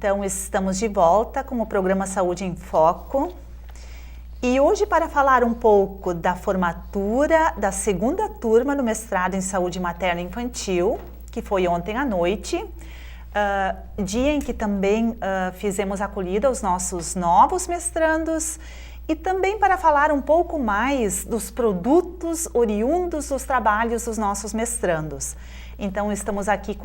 Então, estamos de volta com o programa Saúde em Foco. E hoje, para falar um pouco da formatura da segunda turma do mestrado em Saúde Materna e Infantil, que foi ontem à noite, dia em que também fizemos acolhida aos nossos novos mestrandos, e também para falar um pouco mais dos produtos oriundos dos trabalhos dos nossos mestrandos. Então, estamos aqui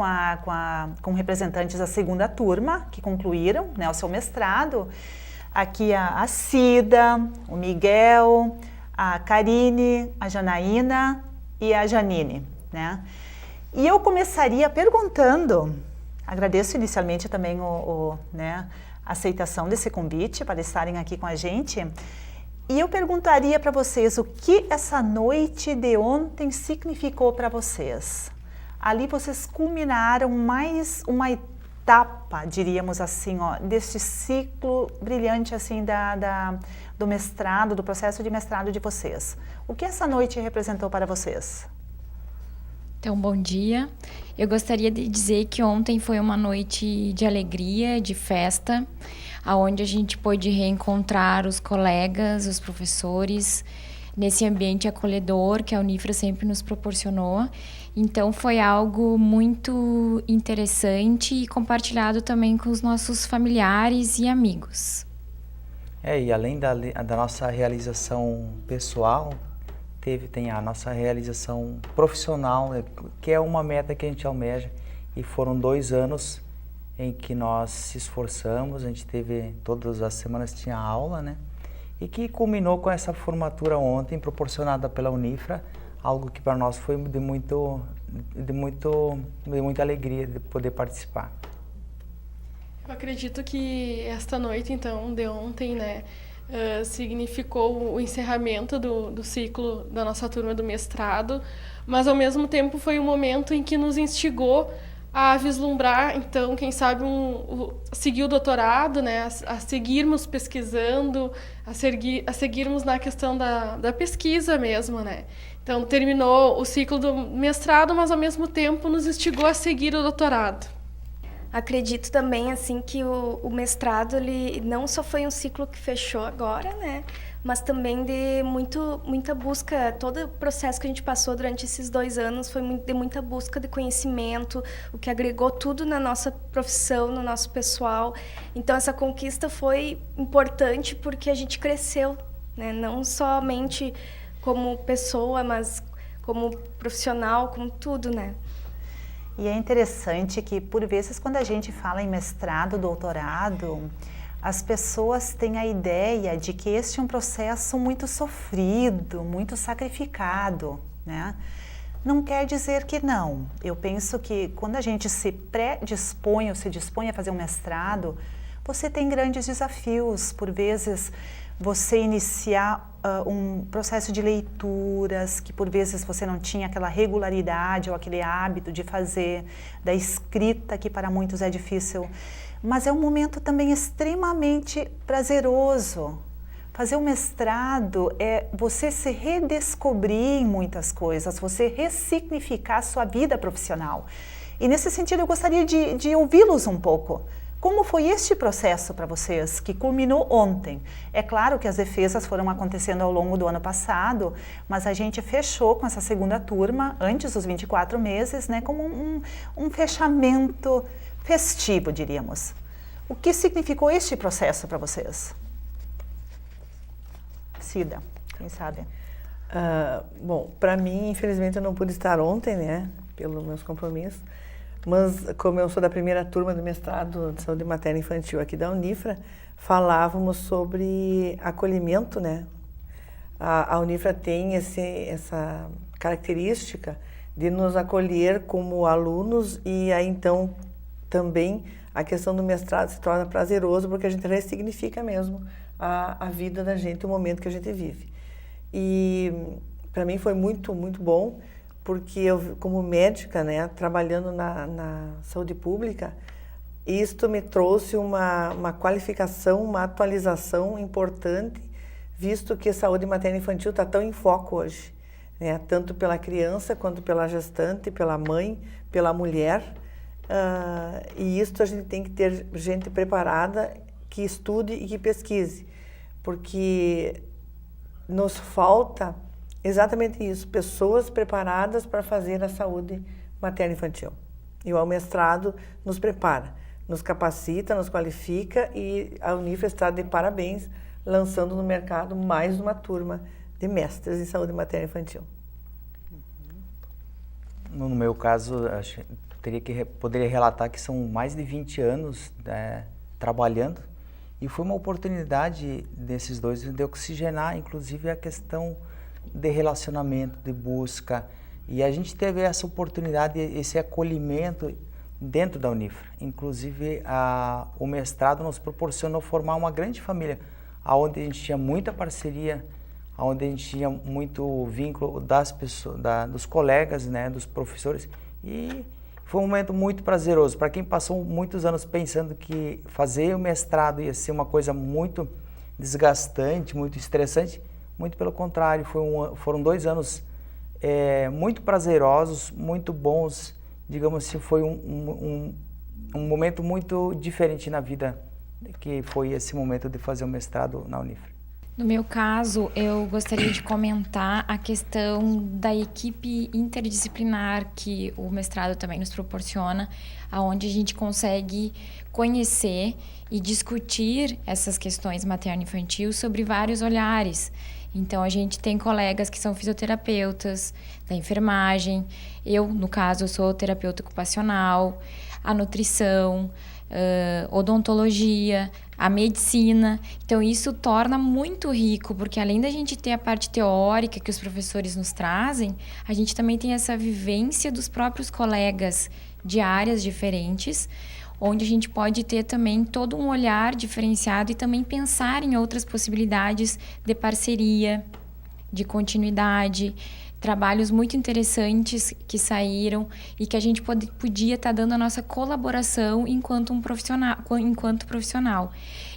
com representantes da segunda turma, que concluíram, né, o seu mestrado. Aqui a Cida, o Miguel, a Karine, a Janaína e a Janine, né? E eu começaria perguntando, agradeço inicialmente também a aceitação desse convite para estarem aqui com a gente, e eu perguntaria para vocês o que essa noite de ontem significou para vocês. Ali vocês culminaram mais uma etapa, diríamos assim, deste ciclo brilhante assim do mestrado, do processo de mestrado de vocês. O que essa noite representou para vocês? Então, bom dia. Eu gostaria de dizer que ontem foi uma noite de alegria, de festa, onde a gente pôde reencontrar os colegas, os professores, nesse ambiente acolhedor que a Unifra sempre nos proporcionou. Então, foi algo muito interessante e compartilhado também com os nossos familiares e amigos. E além da nossa realização pessoal, tem a nossa realização profissional, que é uma meta que a gente almeja, e foram 2 anos em que nós se esforçamos, a gente teve, todas as semanas tinha aula, né? E que culminou com essa formatura ontem, proporcionada pela Unifra, algo que para nós foi de muita alegria de poder participar. Eu acredito que esta noite, então, de ontem, né, significou o encerramento do ciclo da nossa turma do mestrado, mas ao mesmo tempo foi um momento em que nos instigou a vislumbrar, então, quem sabe, seguir o doutorado, né, a seguirmos pesquisando, a seguirmos na questão da pesquisa mesmo, né. Então, terminou o ciclo do mestrado, mas ao mesmo tempo nos instigou a seguir o doutorado. Acredito também assim que o mestrado ele não só foi um ciclo que fechou agora, né, mas também de muita busca. Todo o processo que a gente passou durante esses 2 anos foi de muita busca de conhecimento, o que agregou tudo na nossa profissão, no nosso pessoal. Então essa conquista foi importante porque a gente cresceu, né, não somente como pessoa, mas como profissional, como tudo, né. E é interessante que, por vezes, quando a gente fala em mestrado, doutorado, as pessoas têm a ideia de que este é um processo muito sofrido, muito sacrificado, né? Não quer dizer que não. Eu penso que quando a gente se predispõe ou se dispõe a fazer um mestrado, você tem grandes desafios. Por vezes, você iniciar um processo de leituras que por vezes você não tinha aquela regularidade ou aquele hábito de fazer, da escrita que para muitos é difícil, mas é um momento também extremamente prazeroso. Fazer um mestrado é você se redescobrir em muitas coisas, você ressignificar a sua vida profissional. E nesse sentido eu gostaria de ouvi-los um pouco. Como foi este processo para vocês, que culminou ontem? É claro que as defesas foram acontecendo ao longo do ano passado, mas a gente fechou com essa segunda turma, antes dos 24 meses, né, como um fechamento festivo, diríamos. O que significou este processo para vocês? Cida, quem sabe? Bom, para mim, infelizmente, eu não pude estar ontem, né, pelos meus compromissos. Mas, como eu sou da primeira turma do mestrado de Saúde Materna e Infantil aqui da Unifra, falávamos sobre acolhimento, né? A Unifra tem essa característica de nos acolher como alunos, e aí então também a questão do mestrado se torna prazeroso porque a gente ressignifica mesmo a vida da gente, o momento que a gente vive. E para mim foi muito, muito bom, porque eu, como médica, né, trabalhando na saúde pública, isto me trouxe uma qualificação, uma atualização importante, visto que saúde materna e infantil está tão em foco hoje, né, tanto pela criança quanto pela gestante, pela mãe, pela mulher. e isso a gente tem que ter gente preparada que estude e que pesquise, porque nos falta exatamente isso, pessoas preparadas para fazer a saúde materno-infantil. E o mestrado nos prepara, nos capacita, nos qualifica, e a Unifra está de parabéns, lançando no mercado mais uma turma de mestres em saúde materno-infantil. No meu caso, poderia relatar que são mais de 20 anos trabalhando, e foi uma oportunidade desses 2 de oxigenar, inclusive, a questão de relacionamento, de busca, e a gente teve essa oportunidade, esse acolhimento dentro da Unifra. Inclusive, o mestrado nos proporcionou formar uma grande família, onde a gente tinha muita parceria, onde a gente tinha muito vínculo das pessoas, dos colegas, né, dos professores, e foi um momento muito prazeroso. Para quem passou muitos anos pensando que fazer o mestrado ia ser uma coisa muito desgastante, muito estressante, muito pelo contrário, foram 2 anos muito prazerosos, muito bons, digamos assim, foi um momento muito diferente na vida, que foi esse momento de fazer o mestrado na Unifra. No meu caso, eu gostaria de comentar a questão da equipe interdisciplinar que o mestrado também nos proporciona, onde a gente consegue conhecer e discutir essas questões materno-infantil sobre vários olhares. Então, a gente tem colegas que são fisioterapeutas, da enfermagem, eu, no caso, eu sou terapeuta ocupacional, a nutrição, odontologia, a medicina. Então, isso torna muito rico, porque além da gente ter a parte teórica que os professores nos trazem, a gente também tem essa vivência dos próprios colegas de áreas diferentes, onde a gente pode ter também todo um olhar diferenciado e também pensar em outras possibilidades de parceria, de continuidade, trabalhos muito interessantes que saíram e que a gente podia estar dando a nossa colaboração enquanto profissional.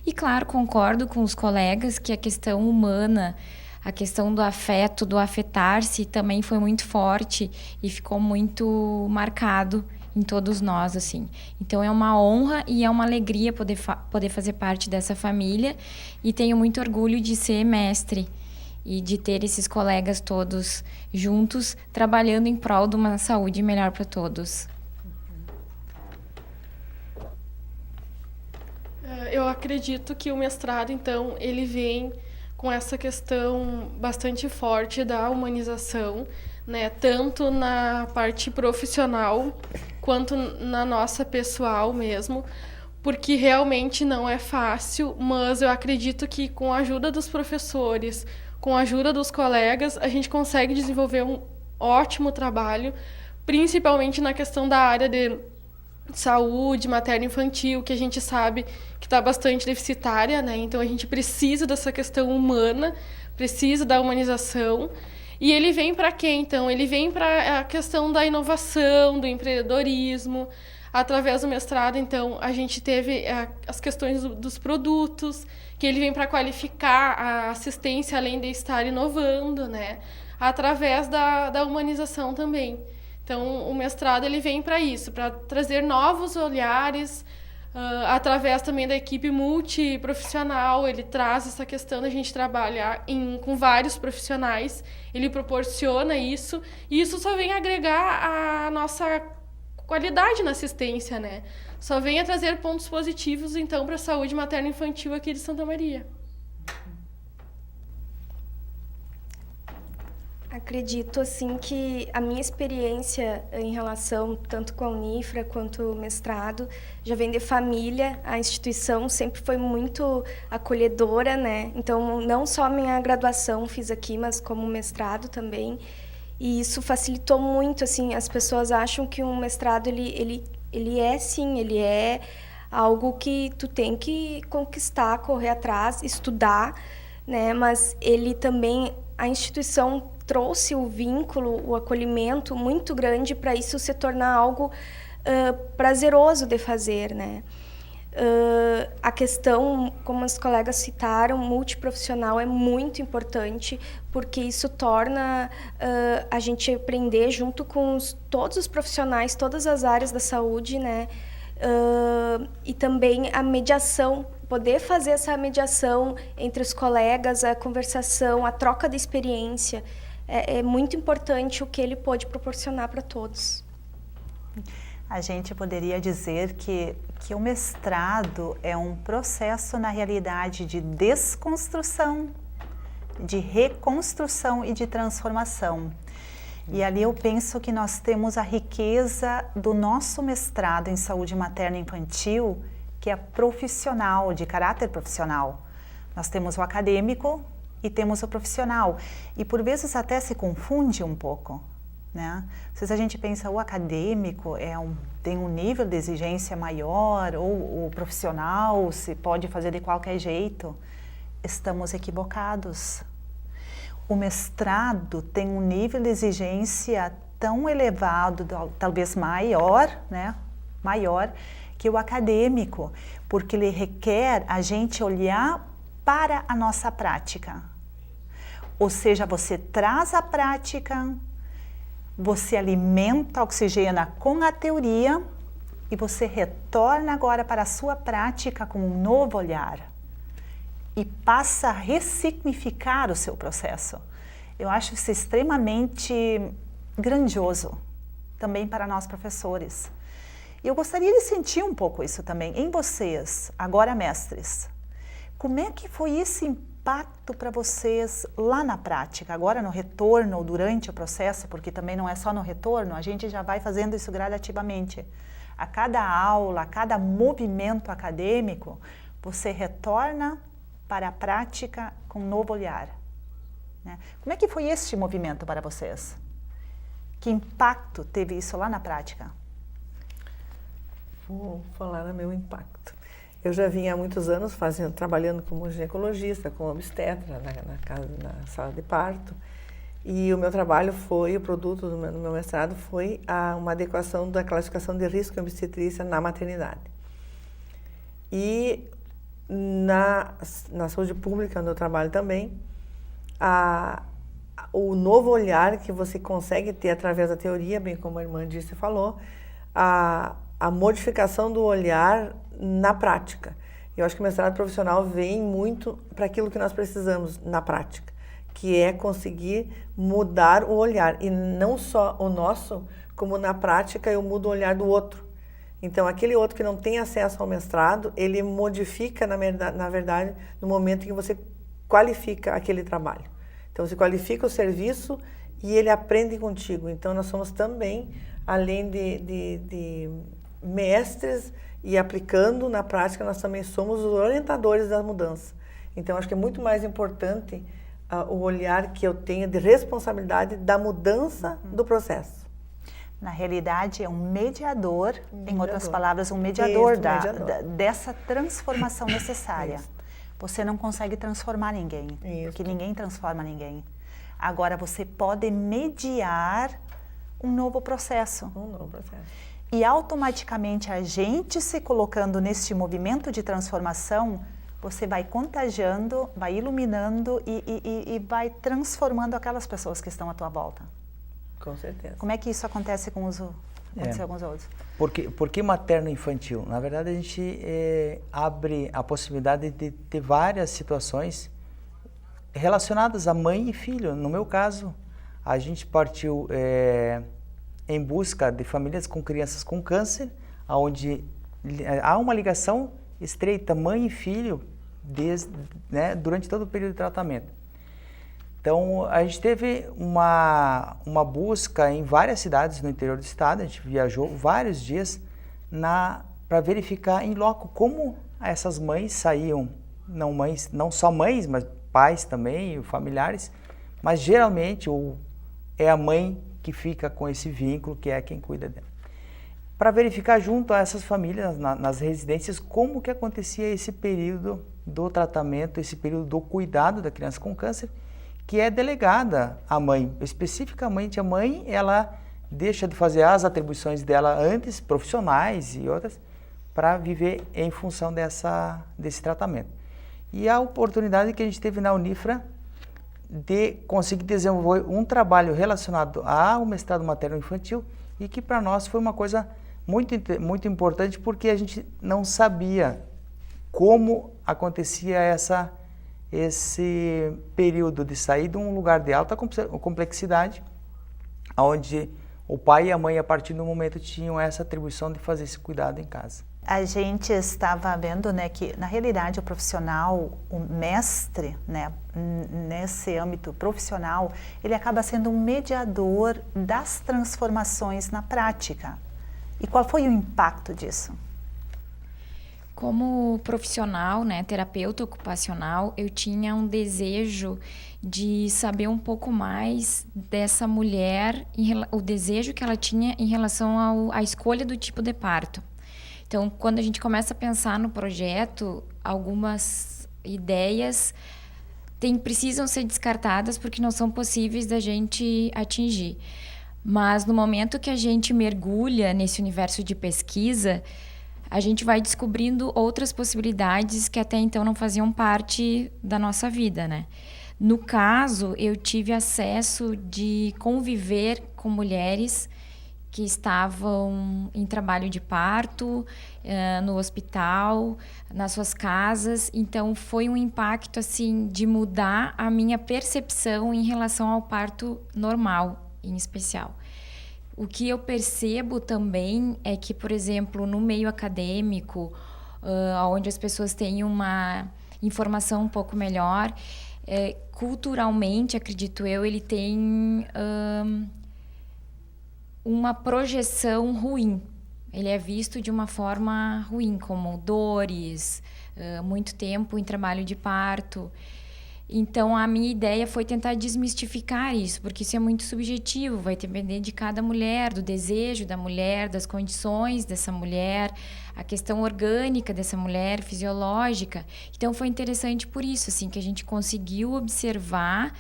E claro, concordo com os colegas que a questão humana, a questão do afeto, do afetar-se também foi muito forte e ficou muito marcado em todos nós, assim. Então, é uma honra e é uma alegria poder fazer parte dessa família, e tenho muito orgulho de ser mestre e de ter esses colegas todos juntos, trabalhando em prol de uma saúde melhor para todos. Eu acredito que o mestrado, então, ele vem com essa questão bastante forte da humanização, né? Tanto na parte profissional quanto na nossa pessoal mesmo, porque realmente não é fácil, mas eu acredito que com a ajuda dos professores, com a ajuda dos colegas, a gente consegue desenvolver um ótimo trabalho, principalmente na questão da área de saúde materno-infantil, que a gente sabe que está bastante deficitária, né? Então, a gente precisa dessa questão humana, precisa da humanização. E ele vem para quê, então? Ele vem para a questão da inovação, do empreendedorismo. Através do mestrado, então, a gente teve as questões dos produtos, que ele vem para qualificar a assistência, além de estar inovando, né? Através da humanização também. Então, o mestrado ele vem para isso, para trazer novos olhares, através também da equipe multiprofissional. Ele traz essa questão da gente trabalhar com vários profissionais, ele proporciona isso, e isso só vem agregar a nossa qualidade na assistência, né? Só vem a trazer pontos positivos, então, para a saúde materno-infantil aqui de Santa Maria. Acredito, assim, que a minha experiência em relação tanto com a Unifra quanto o mestrado já vem de família. A instituição sempre foi muito acolhedora, né? Então, não só a minha graduação fiz aqui, mas como mestrado também. E isso facilitou muito, assim, as pessoas acham que um mestrado, ele é, sim, ele é algo que tu tem que conquistar, correr atrás, estudar, né? Mas ele também, a instituição trouxe o vínculo, o acolhimento muito grande para isso se tornar algo prazeroso de fazer, né? A questão, como os colegas citaram, multiprofissional é muito importante, porque isso torna a gente aprender junto com todos os profissionais, todas as áreas da saúde, né? E também a mediação, poder fazer essa mediação entre os colegas, a conversação, a troca de experiência. É muito importante o que ele pode proporcionar para todos. A gente poderia dizer que o mestrado é um processo, na realidade, de desconstrução, de reconstrução e de transformação. E ali eu penso que nós temos a riqueza do nosso mestrado em saúde materna e infantil, que é profissional, de caráter profissional. Nós temos o acadêmico e temos o profissional. E por vezes até se confunde um pouco, né? Se a gente pensa o acadêmico tem um nível de exigência maior, ou o profissional se pode fazer de qualquer jeito, estamos equivocados. O mestrado tem um nível de exigência tão elevado, talvez maior, né? Maior que o acadêmico, porque ele requer a gente olhar para a nossa prática. Ou seja, você traz a prática, você alimenta, oxigena com a teoria e você retorna agora para a sua prática com um novo olhar e passa a ressignificar o seu processo. Eu acho isso extremamente grandioso, também para nós professores. E eu gostaria de sentir um pouco isso também em vocês, agora mestres. Como é que foi esse impacto para vocês lá na prática, agora no retorno ou durante o processo, porque também não é só no retorno, a gente já vai fazendo isso gradativamente. A cada aula, a cada movimento acadêmico, você retorna para a prática com um novo olhar, né? Como é que foi este movimento para vocês? Que impacto teve isso lá na prática? Vou falar no meu impacto. Eu já vinha há muitos anos trabalhando como ginecologista, como obstetra na sala de parto. E o meu trabalho foi, o produto do meu mestrado foi uma adequação da classificação de risco em obstetrícia na maternidade. E na saúde pública, onde eu trabalho também, o novo olhar que você consegue ter através da teoria, bem como a irmã disse e falou, a modificação do olhar na prática. Eu acho que o mestrado profissional vem muito para aquilo que nós precisamos na prática, que é conseguir mudar o olhar. E não só o nosso, como na prática eu mudo o olhar do outro. Então, aquele outro que não tem acesso ao mestrado, ele modifica, na verdade, no momento em que você qualifica aquele trabalho. Então, você qualifica o serviço e ele aprende contigo. Então, nós somos também, além de mestres e aplicando na prática, nós também somos os orientadores da mudança. Então, acho que é muito mais importante o olhar que eu tenho de responsabilidade da mudança do processo. Na realidade, é um mediador, em outras palavras, um mediador, dessa transformação necessária. Isso. Você não consegue transformar ninguém, Isso. porque ninguém transforma ninguém. Agora, você pode mediar um novo processo. Um novo processo. E automaticamente, a gente se colocando neste movimento de transformação, você vai contagiando, vai iluminando e vai transformando aquelas pessoas que estão à tua volta. Com certeza. Como é que isso acontece com os outros? Por que materno-infantil? Na verdade, a gente abre a possibilidade de ter várias situações relacionadas a mãe e filho. No meu caso, a gente partiu em busca de famílias com crianças com câncer, onde há uma ligação estreita mãe e filho durante todo o período de tratamento. Então, a gente teve uma busca em várias cidades no interior do estado, a gente viajou vários dias para verificar em loco como essas mães saíam, não só mães, mas pais também, familiares, mas geralmente é a mãe que fica com esse vínculo, que é quem cuida dela. Para verificar junto a essas famílias, nas residências, como que acontecia esse período do tratamento, esse período do cuidado da criança com câncer, que é delegada à mãe. Especificamente a mãe, ela deixa de fazer as atribuições dela antes, profissionais e outras, para viver em função desse tratamento. E a oportunidade que a gente teve na Unifra de conseguir desenvolver um trabalho relacionado ao mestrado materno-infantil e que para nós foi uma coisa muito importante porque a gente não sabia como acontecia esse período de sair de um lugar de alta complexidade, onde o pai e a mãe, a partir do momento, tinham essa atribuição de fazer esse cuidado em casa. A gente estava vendo, né, que na realidade o profissional, o mestre, né, nesse âmbito profissional, ele acaba sendo um mediador das transformações na prática. E qual foi o impacto disso? Como profissional, né, terapeuta ocupacional, eu tinha um desejo de saber um pouco mais dessa mulher, o desejo que ela tinha em relação à escolha do tipo de parto. Então, quando a gente começa a pensar no projeto, algumas ideias precisam ser descartadas porque não são possíveis da gente atingir. Mas no momento que a gente mergulha nesse universo de pesquisa, a gente vai descobrindo outras possibilidades que até então não faziam parte da nossa vida, né? No caso, eu tive acesso de conviver com mulheres que estavam em trabalho de parto, no hospital, nas suas casas. Então, foi um impacto, assim, de mudar a minha percepção em relação ao parto normal, em especial. O que eu percebo também é que, por exemplo, no meio acadêmico, onde as pessoas têm uma informação um pouco melhor, culturalmente, acredito eu, ele tem uma projeção ruim. Ele é visto de uma forma ruim, como dores, muito tempo em trabalho de parto. Então, a minha ideia foi tentar desmistificar isso, porque isso é muito subjetivo, vai depender de cada mulher, do desejo da mulher, das condições dessa mulher, a questão orgânica dessa mulher, fisiológica. Então, foi interessante por isso, assim, que a gente conseguiu observar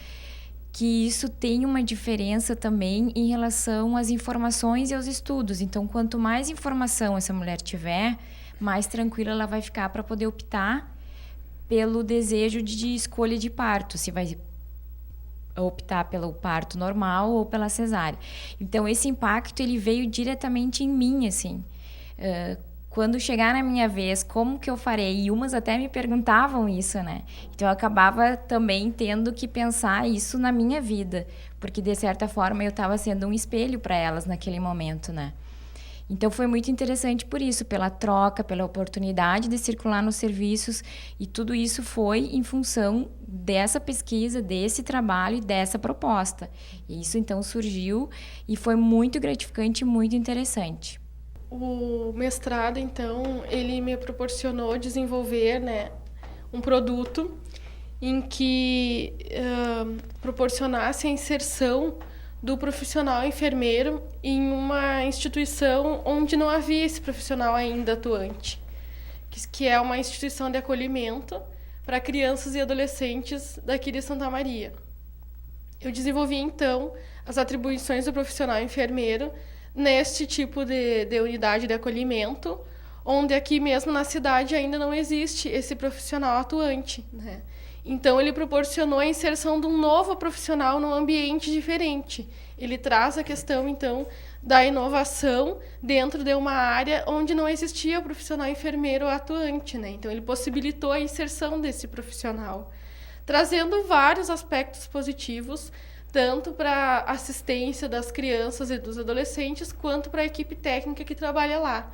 que isso tem uma diferença também em relação às informações e aos estudos. Então, quanto mais informação essa mulher tiver, mais tranquila ela vai ficar para poder optar pelo desejo de escolha de parto, se vai optar pelo parto normal ou pela cesárea. Então, esse impacto ele veio diretamente em mim, assim. Quando chegar na minha vez, como que eu farei? E umas até me perguntavam isso, né? Então, eu acabava também tendo que pensar isso na minha vida, porque, de certa forma, eu estava sendo um espelho para elas naquele momento, né? Então, foi muito interessante por isso, pela troca, pela oportunidade de circular nos serviços, e tudo isso foi em função dessa pesquisa, desse trabalho e dessa proposta. E isso, então, surgiu e foi muito gratificante e muito interessante. O mestrado, então, ele me proporcionou desenvolver, né, um produto em que proporcionasse a inserção do profissional enfermeiro em uma instituição onde não havia esse profissional ainda atuante, que é uma instituição de acolhimento para crianças e adolescentes daqui de Santa Maria. Eu desenvolvi, então, as atribuições do profissional enfermeiro neste tipo de unidade de acolhimento, onde aqui mesmo na cidade ainda não existe esse profissional atuante, né? Então, ele proporcionou a inserção de um novo profissional num ambiente diferente. Ele traz a questão, então, da inovação dentro de uma área onde não existia o profissional enfermeiro atuante, né? Então, ele possibilitou a inserção desse profissional, trazendo vários aspectos positivos, tanto para a assistência das crianças e dos adolescentes, quanto para a equipe técnica que trabalha lá,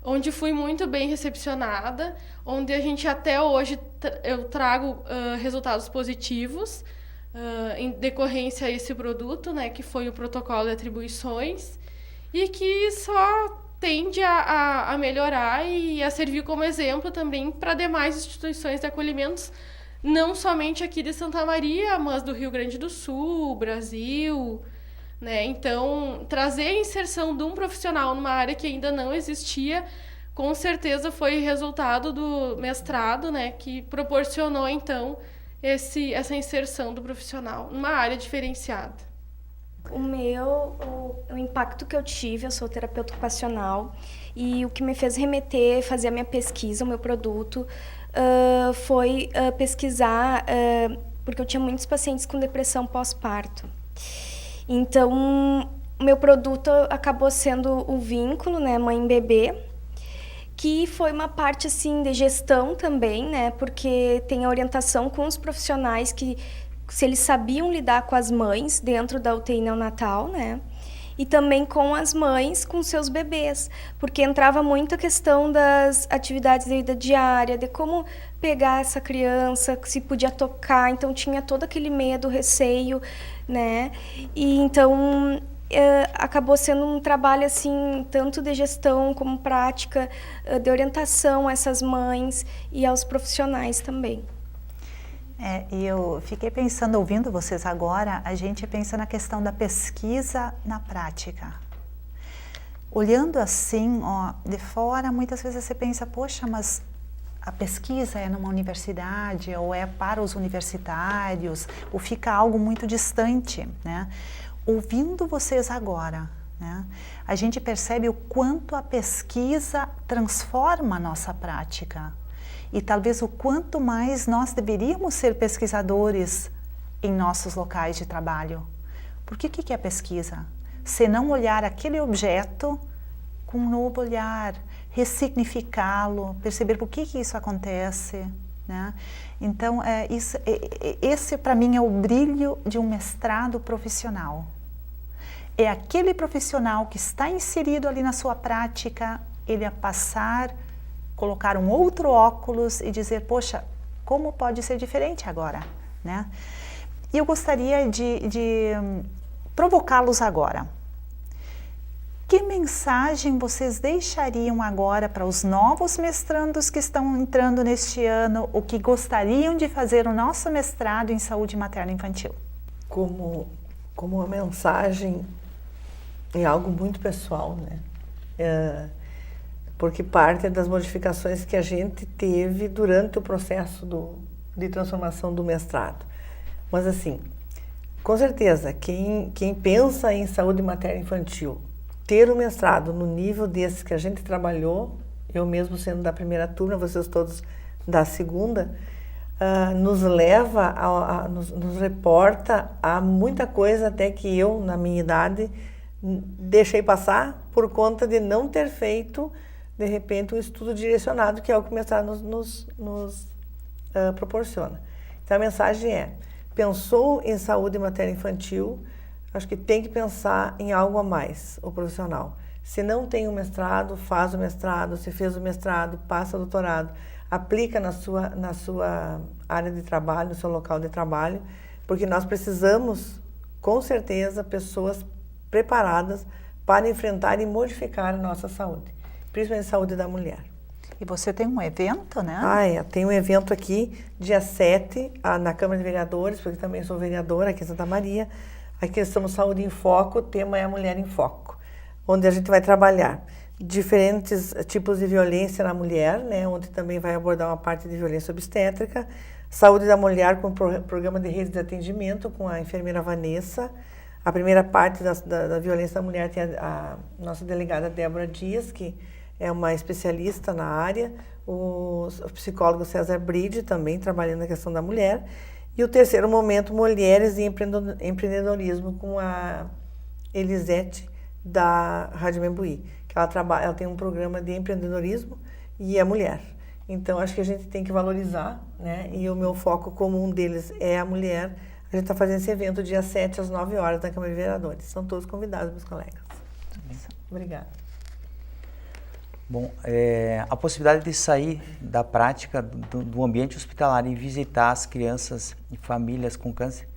onde fui muito bem recepcionada, onde a gente até hoje eu trago resultados positivos em decorrência a esse produto, né, que foi o protocolo de atribuições, e que só tende a melhorar e a servir como exemplo também para demais instituições de acolhimentos, não somente aqui de Santa Maria, mas do Rio Grande do Sul, Brasil, né? Então, trazer a inserção de um profissional numa área que ainda não existia, com certeza foi resultado do mestrado, né, que proporcionou, então, essa inserção do profissional numa área diferenciada. O impacto que eu tive, eu sou terapeuta ocupacional, e o que me fez remeter, fazer a minha pesquisa, o meu produto, foi pesquisar, porque eu tinha muitos pacientes com depressão pós-parto. Então, o meu produto acabou sendo o vínculo, né, mãe-bebê, que foi uma parte, assim, de gestão também, né, porque tem a orientação com os profissionais que, se eles sabiam lidar com as mães dentro da UTI neonatal, né, e também com as mães, com seus bebês, porque entrava muito a questão das atividades da vida diária, de como pegar essa criança, se podia tocar, então tinha todo aquele medo, receio, né, e então acabou sendo um trabalho assim, tanto de gestão como prática, de orientação a essas mães e aos profissionais também. E eu fiquei pensando, ouvindo vocês agora, a gente pensa na questão da pesquisa na prática. Olhando assim, ó, de fora, muitas vezes você pensa, poxa, mas a pesquisa é numa universidade, ou é para os universitários, ou fica algo muito distante, né? Ouvindo vocês agora, né, a gente percebe o quanto a pesquisa transforma a nossa prática. E talvez o quanto mais nós deveríamos ser pesquisadores em nossos locais de trabalho. Porque o que é pesquisa? Se não olhar aquele objeto com um novo olhar, ressignificá-lo, perceber por que isso acontece, né? Então, esse para mim é o brilho de um mestrado profissional. É aquele profissional que está inserido ali na sua prática, ele a passar, colocar um outro óculos e dizer, poxa, como pode ser diferente agora, né? E eu gostaria de provocá-los agora. Que mensagem vocês deixariam agora para os novos mestrandos que estão entrando neste ano, ou que gostariam de fazer o nosso mestrado em saúde materno-infantil? Como uma mensagem, é algo muito pessoal, né? Porque parte das modificações que a gente teve durante o processo de transformação do mestrado. Mas assim, com certeza, quem pensa em saúde materno-infantil, ter o mestrado no nível desse que a gente trabalhou, eu mesmo sendo da primeira turma, vocês todos da segunda, nos leva, nos reporta a muita coisa até que eu, na minha idade, deixei passar por conta de não ter feito, de repente, um estudo direcionado, que é o que o mestrado nos proporciona. Então, a mensagem é, pensou em saúde materno-infantil, acho que tem que pensar em algo a mais, o profissional. Se não tem o mestrado, faz o mestrado. Se fez o mestrado, passa o doutorado. Aplica na sua área de trabalho, no seu local de trabalho, porque nós precisamos, com certeza, pessoas preparadas para enfrentar e modificar a nossa saúde, principalmente a saúde da mulher. E você tem um evento, né? Tem um evento aqui, dia 7, na Câmara de Vereadores, porque também sou vereadora aqui em Santa Maria. Aqui estamos Saúde em Foco, o tema é a Mulher em Foco, onde a gente vai trabalhar diferentes tipos de violência na mulher, né, onde também vai abordar uma parte de violência obstétrica, saúde da mulher com o programa de rede de atendimento com a enfermeira Vanessa. A primeira parte da violência da mulher tem a nossa delegada Débora Dias, que é uma especialista na área, o psicólogo César Bride, também trabalhando na questão da mulher, e o terceiro momento, Mulheres e Empreendedorismo, com a Elisete da Rádio Membuí, que ela tem um programa de empreendedorismo e é mulher. Então, acho que a gente tem que valorizar, né? E o meu foco comum deles é a mulher. A gente está fazendo esse evento dia 7 às 9 horas na Câmara de Vereadores. São todos convidados, meus colegas. Obrigada. Bom, a possibilidade de sair da prática do ambiente hospitalar e visitar as crianças e famílias com câncer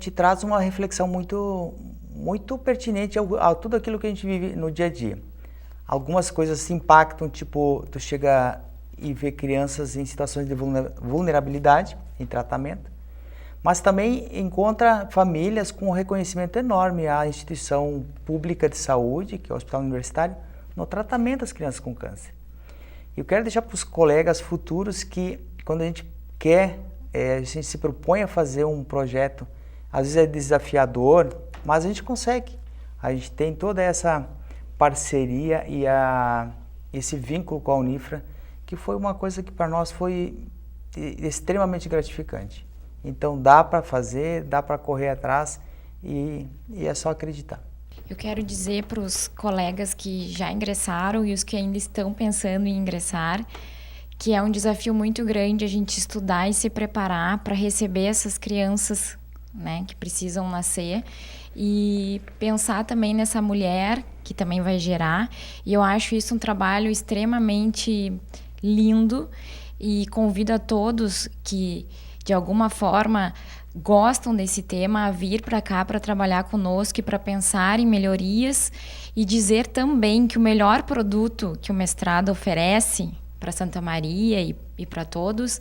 te traz uma reflexão muito, muito pertinente a tudo aquilo que a gente vive no dia a dia. Algumas coisas se impactam, tipo, tu chega e vê crianças em situações de vulnerabilidade em tratamento, mas também encontra famílias com um reconhecimento enorme à instituição pública de saúde, que é o Hospital Universitário, no tratamento das crianças com câncer. Eu quero deixar para os colegas futuros que, quando a gente quer, a gente se propõe a fazer um projeto, às vezes é desafiador, mas a gente consegue. A gente tem toda essa parceria e esse vínculo com a Unifra, que foi uma coisa que para nós foi extremamente gratificante. Então dá para fazer, dá para correr atrás e é só acreditar. Eu quero dizer para os colegas que já ingressaram e os que ainda estão pensando em ingressar, que é um desafio muito grande a gente estudar e se preparar para receber essas crianças, né, que precisam nascer, e pensar também nessa mulher que também vai gerar. E eu acho isso um trabalho extremamente lindo e convido a todos que, de alguma forma, gostam desse tema a vir para cá para trabalhar conosco e para pensar em melhorias, e dizer também que o melhor produto que o mestrado oferece para Santa Maria e para todos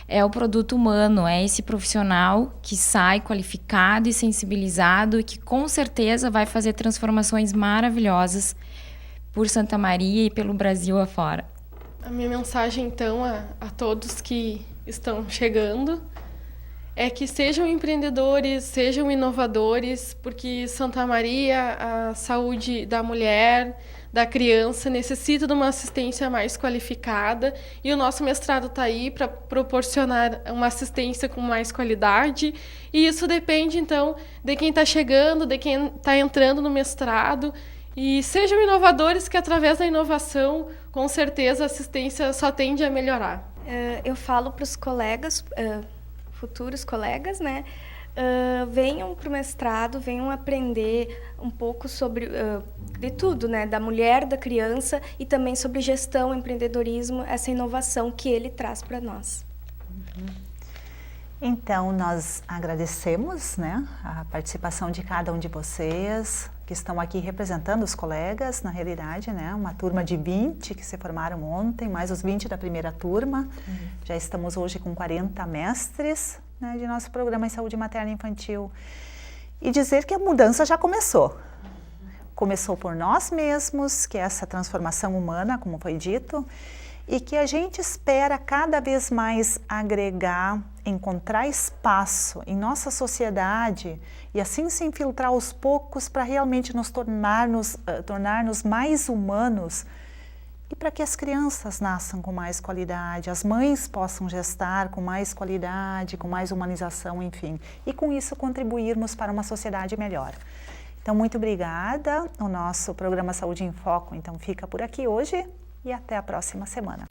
é o produto humano, é esse profissional que sai qualificado e sensibilizado e que com certeza vai fazer transformações maravilhosas por Santa Maria e pelo Brasil afora. A minha mensagem, então, a todos que estão chegando é que sejam empreendedores, sejam inovadores, porque Santa Maria, a saúde da mulher, da criança, necessita de uma assistência mais qualificada, e o nosso mestrado está aí para proporcionar uma assistência com mais qualidade, e isso depende, então, de quem está chegando, de quem está entrando no mestrado, e sejam inovadores, que através da inovação, com certeza, a assistência só tende a melhorar. Eu falo para os colegas, futuros colegas, né? Venham para o mestrado, venham aprender um pouco sobre de tudo, né? Da mulher, da criança, e também sobre gestão, empreendedorismo, essa inovação que ele traz para nós. Então, nós agradecemos, né, a participação de cada um de vocês que estão aqui representando os colegas, na realidade, né, uma turma de 20 que se formaram ontem, mais os 20 da primeira turma. Já estamos hoje com 40 mestres, né, de nosso programa em saúde materna e infantil. E dizer que a mudança já começou. Começou por nós mesmos, que é essa transformação humana, como foi dito, e que a gente espera cada vez mais agregar, encontrar espaço em nossa sociedade e assim se infiltrar aos poucos para realmente nos tornar-nos mais humanos, e para que as crianças nasçam com mais qualidade, as mães possam gestar com mais qualidade, com mais humanização, enfim, e com isso contribuirmos para uma sociedade melhor. Então, muito obrigada. O nosso programa Saúde em Foco, então, fica por aqui hoje e até a próxima semana.